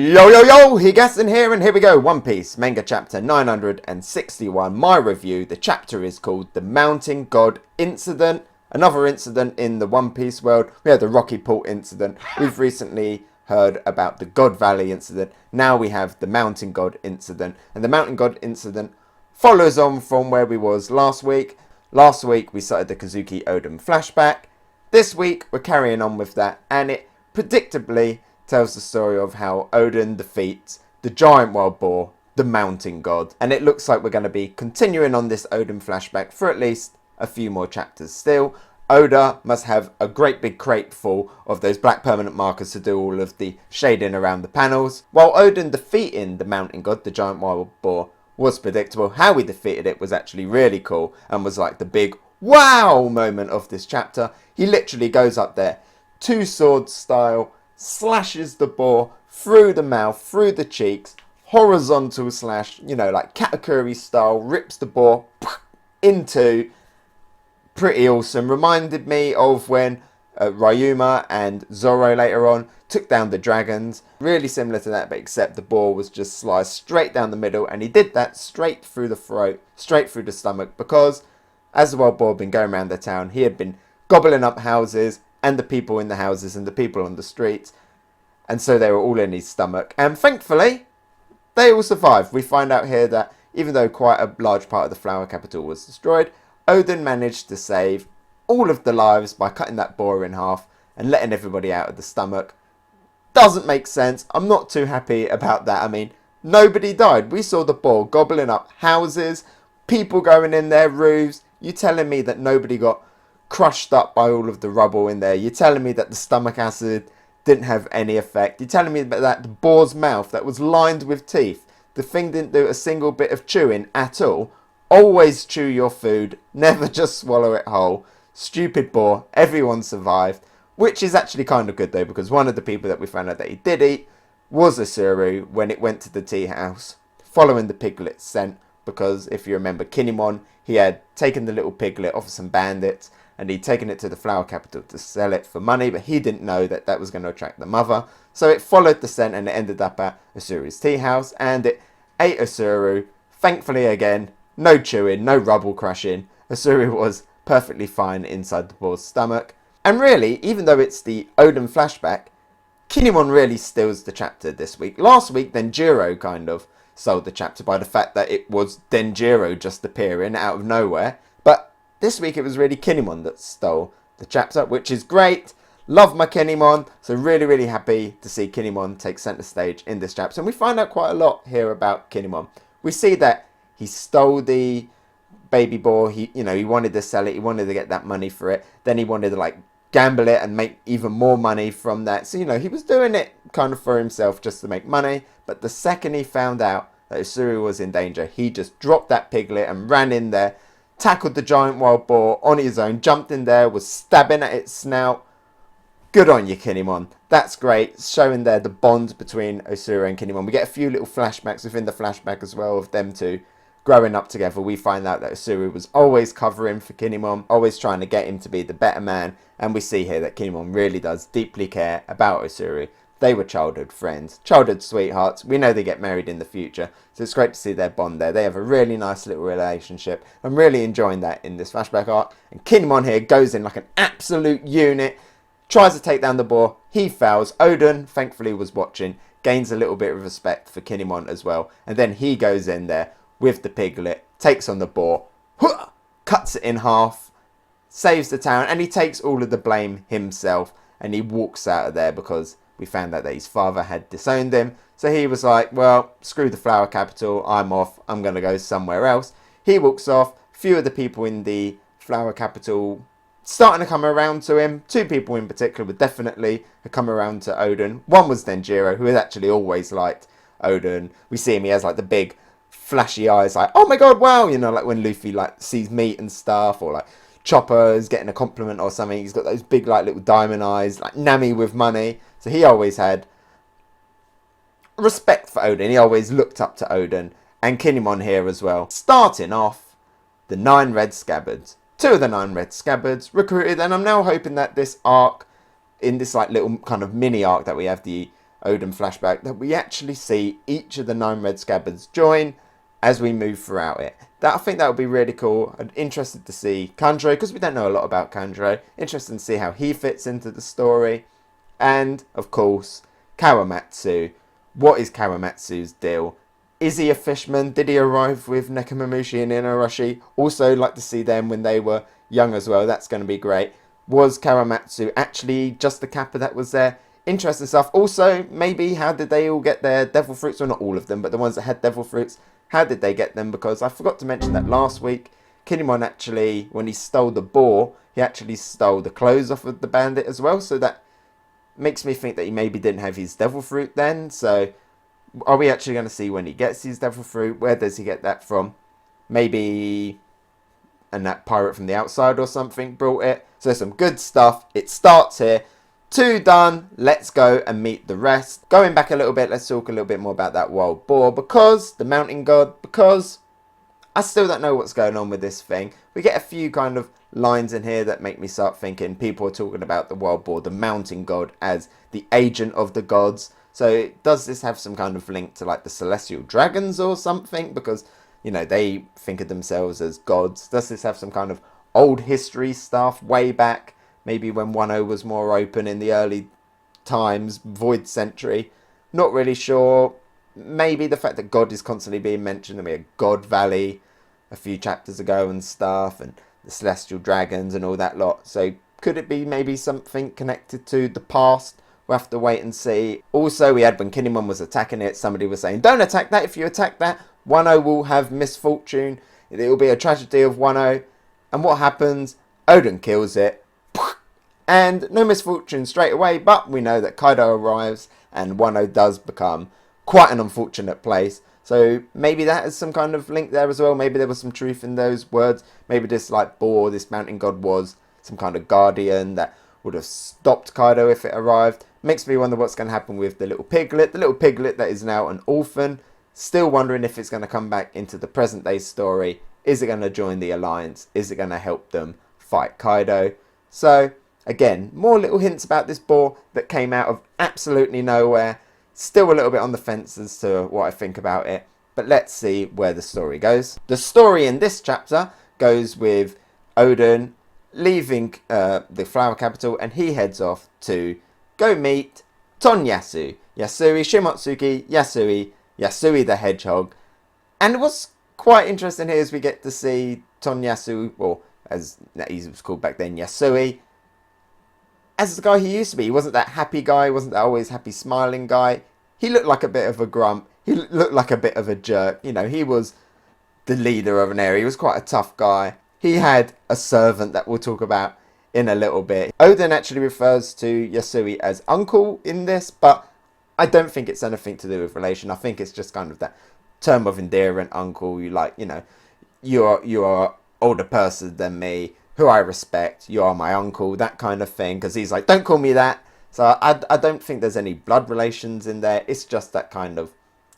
Yo, Hegassen here, and here we go. One Piece, Manga Chapter 961. My review. The chapter is called The Mountain God Incident. Another incident in the One Piece world. We had the Rocky Port incident. We've recently heard about the God Valley incident. Now we have the Mountain God incident. And the Mountain God incident follows on from where we was last week. Last week we started the Kozuki Oden flashback. This week we're carrying on with that, and it predictably tells the story of how Oden defeats the giant wild boar, the mountain god. And it looks like we're going to be continuing on this Oden flashback for at least a few more chapters still. Oda must have a great big crate full of those black permanent markers to do all of the shading around the panels. While Oden defeating the mountain god, the giant wild boar, was predictable, how he defeated it was actually really cool and was like the big wow moment of this chapter. He literally goes up there, two swords style, slashes the boar through the mouth, through the cheeks, horizontal slash, like Katakuri style, rips the boar in two. Pretty awesome. Reminded me of when Ryuma and Zoro later on took down the dragons. Really similar to that, but except the boar was just sliced straight down the middle, and he did that straight through the throat, straight through the stomach, because as the wild boar had been going around the town, he had been gobbling up houses and the people in the houses and the people on the streets, and so they were all in his stomach, and thankfully they all survived. We find out here that even though quite a large part of the flower capital was destroyed, Oden managed to save all of the lives by cutting that boar in half and letting everybody out of the stomach. Doesn't make sense. I'm not too happy about that. I mean, nobody died. We saw the boar gobbling up houses, people going in their roofs. You telling me that nobody got crushed up by all of the rubble in there? You're telling me that the stomach acid didn't have any effect? You're telling me that the boar's mouth that was lined with teeth, the thing didn't do a single bit of chewing at all? Always chew your food, never just swallow it whole. Stupid boar, everyone survived, which is actually kind of good though, because one of the people that we found out that he did eat was Tsuru when it went to the tea house, following the piglet's scent, because if you remember Kin'emon, he had taken the little piglet off of some bandits and he'd taken it to the flower capital to sell it for money, but he didn't know that that was going to attract the mother. So it followed the scent and it ended up at Tsuru's tea house, and it ate Tsuru. Thankfully again, no chewing, no rubble crushing. Tsuru was perfectly fine inside the boar's stomach. And really, even though it's the Oden flashback, Kin'emon really steals the chapter this week. Last week, Denjiro kind of sold the chapter by the fact that it was Denjiro just appearing out of nowhere. But this week it was really Kin'emon that stole the chapter, which is great. Love my Kin'emon. So really happy to see Kin'emon take centre stage in this chapter. And we find out quite a lot here about Kin'emon. We see that he stole the baby boar. He wanted to sell it. He wanted to get that money for it. Then he wanted to gamble it and make even more money from that. So, he was doing it kind of for himself just to make money. But the second he found out that Tsuru was in danger, he just dropped that piglet and ran in there, tackled the giant wild boar on his own, jumped in there, was stabbing at its snout. Good on you, Kin'emon. That's great. Showing there the bond between Tsuru and Kin'emon. We get a few little flashbacks within the flashback as well of them two growing up together. We find out that Tsuru was always covering for Kin'emon, always trying to get him to be the better man. And we see here that Kin'emon really does deeply care about Tsuru. They were childhood friends, childhood sweethearts. We know they get married in the future, so it's great to see their bond there. They have a really nice little relationship. I'm really enjoying that in this flashback arc. And Kin'emon here goes in like an absolute unit, tries to take down the boar. He fails. Oden, thankfully, was watching, gains a little bit of respect for Kin'emon as well. And then he goes in there with the piglet, takes on the boar, cuts it in half, saves the town, and he takes all of the blame himself. And he walks out of there because we found out that his father had disowned him. So he was like, well, screw the flower capital, I'm off, I'm going to go somewhere else. He walks off. Few of the people in the flower capital starting to come around to him. Two people in particular would definitely have come around to Oden. One was Denjiro, who had actually always liked Oden. We see him, he has the big flashy eyes, oh my god, wow, when Luffy sees meat and stuff, or Chopper is getting a compliment or something. He's got those big little diamond eyes, Nami with money. So he always had respect for Oden. He always looked up to Oden. And Kin'emon here as well. Starting off, the 9 Red Scabbards. 2 of the 9 Red Scabbards recruited. And I'm now hoping that this arc, in this little kind of mini arc that we have, the Oden flashback, that we actually see each of the 9 Red Scabbards join as we move throughout it. I think that would be really cool. I'm interested to see Kanjuro, because we don't know a lot about Kanjuro. Interested to see how he fits into the story. And, of course, Kawamatsu. What is Kawamatsu's deal? Is he a fishman? Did he arrive with Nekomamushi and Orochi? Also, like to see them when they were young as well. That's going to be great. Was Kawamatsu actually just the kappa that was there? Interesting stuff. Also, maybe how did they all get their devil fruits? Well, not all of them, but the ones that had devil fruits. How did they get them? Because I forgot to mention that last week, Kin'emon actually, when he stole the boar, he actually stole the clothes off of the bandit as well. So that makes me think that he maybe didn't have his devil fruit then. So are we actually going to see when he gets his devil fruit? Where does he get that from? Maybe that pirate from the outside or something brought it. So some good stuff. It starts here. 2 done. Let's go and meet the rest. Going back a little bit, let's talk a little bit more about that wild boar. Because the mountain god, because I still don't know what's going on with this thing. We get a few kind of lines in here that make me start thinking people are talking about the wild boar, the mountain god, as the agent of the gods. So does this have some kind of link to like the celestial dragons or something? Because, you know, they think of themselves as gods. Does this have some kind of old history stuff way back? Maybe when Wano was more open in the early times, Void Century. Not really sure. Maybe the fact that God is constantly being mentioned. I mean, God Valley a few chapters ago and stuff. And the Celestial Dragons and all that lot. So could it be maybe something connected to the past? We'll have to wait and see. Also, we had when Kin'emon was attacking it, somebody was saying, don't attack that. If you attack that, Wano will have misfortune. It will be a tragedy of Wano. And what happens? Oden kills it. And no misfortune straight away, but we know that Kaido arrives and Wano does become quite an unfortunate place. So maybe that is some kind of link there as well. Maybe there was some truth in those words. Maybe this like boar, this mountain god was some kind of guardian that would have stopped Kaido if it arrived. Makes me wonder what's going to happen with the little piglet. The little piglet that is now an orphan. Still wondering if it's going to come back into the present day story. Is it going to join the alliance? Is it going to help them fight Kaido? So again, more little hints about this boar that came out of absolutely nowhere. Still a little bit on the fence as to what I think about it. But let's see where the story goes. The story in this chapter goes with Oden leaving the flower capital. And he heads off to go meet Tonyasu. Yasuie, Shimotsuki, Yasuie the hedgehog. And what's quite interesting here is we get to see Tonyasu, or as he was called back then, Yasuie, as the guy he used to be. He wasn't that happy guy, wasn't that always happy smiling guy. He looked like a bit of a grump. He looked like a bit of a jerk. You know, he was the leader of an area. He was quite a tough guy. He had a servant that we'll talk about in a little bit. Oden actually refers to Yasuie as uncle in this, but I don't think it's anything to do with relation. I think it's just kind of that term of endearment, uncle. You like, you know, you are older person than me, who I respect, you are my uncle, that kind of thing. Because he's like, don't call me that. So I don't think there's any blood relations in there. It's just that kind of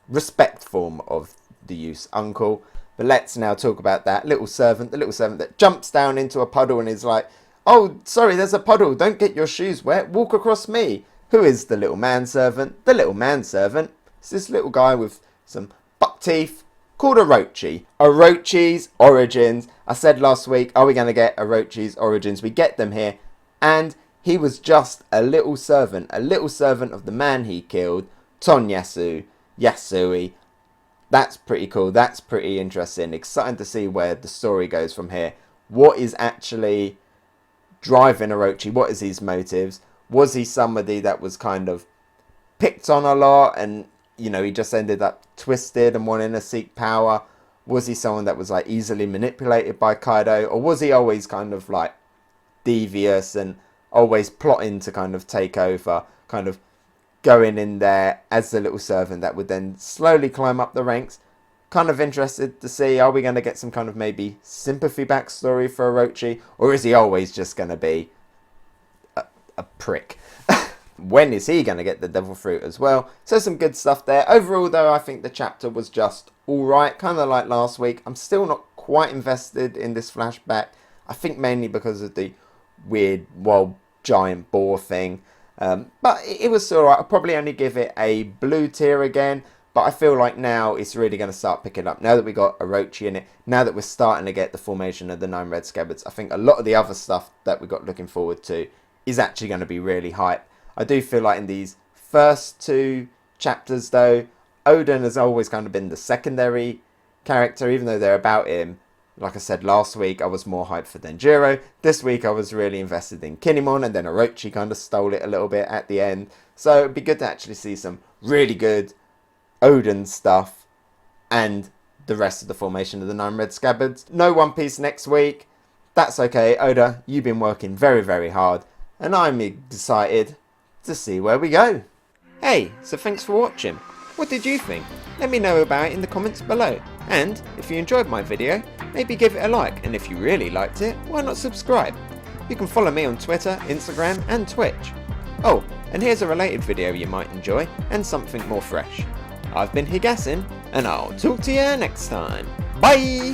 respect form of the use, uncle. But let's now talk about that little servant, the little servant that jumps down into a puddle and is like, oh, sorry, there's a puddle. Don't get your shoes wet. Walk across me. Who is the little manservant? The little manservant is this little guy with some buck teeth called Orochi. Orochi's origins. I said last week, are we going to get Orochi's origins? We get them here. And he was just a little servant of the man he killed, Tonyasu, Yasuie. That's pretty cool. That's pretty interesting. Exciting to see where the story goes from here. What is actually driving Orochi? What is his motives? Was he somebody that was kind of picked on a lot and, you know, he just ended up twisted and wanting to seek power? Was he someone that was like easily manipulated by Kaido? Or was he always kind of like devious and always plotting to kind of take over, kind of going in there as the little servant that would then slowly climb up the ranks? Kind of interested to see, are we going to get some kind of maybe sympathy backstory for Orochi? Or is he always just going to be a prick? When is he going to get the devil fruit as well? So some good stuff there. Overall though, I think the chapter was just alright, kind of like last week. I'm still not quite invested in this flashback. I think mainly because of the weird wild giant boar thing. But it was alright. I'll probably only give it a blue tier again. But I feel like now it's really going to start picking up. Now that we got Orochi in it, now that we're starting to get the formation of the Nine Red Scabbards, I think a lot of the other stuff that we got looking forward to is actually going to be really hype. I do feel like in these first two chapters, though, Oden has always kind of been the secondary character, even though they're about him. Like I said last week, I was more hyped for Denjiro. This week, I was really invested in Kin'emon, and then Orochi kind of stole it a little bit at the end. So it'd be good to actually see some really good Oden stuff and the rest of the formation of the Nine Red Scabbards. No One Piece next week. That's okay. Oda, you've been working very, very hard, and I'm excited to see where we go. Hey, so thanks for watching. What did you think? Let me know about it in the comments below. And if you enjoyed my video, maybe give it a like, and if you really liked it, why not subscribe? You can follow me on Twitter, Instagram and Twitch. Oh, and here's a related video you might enjoy, and something more fresh. I've been Hegassen, and I'll talk to you next time. Bye!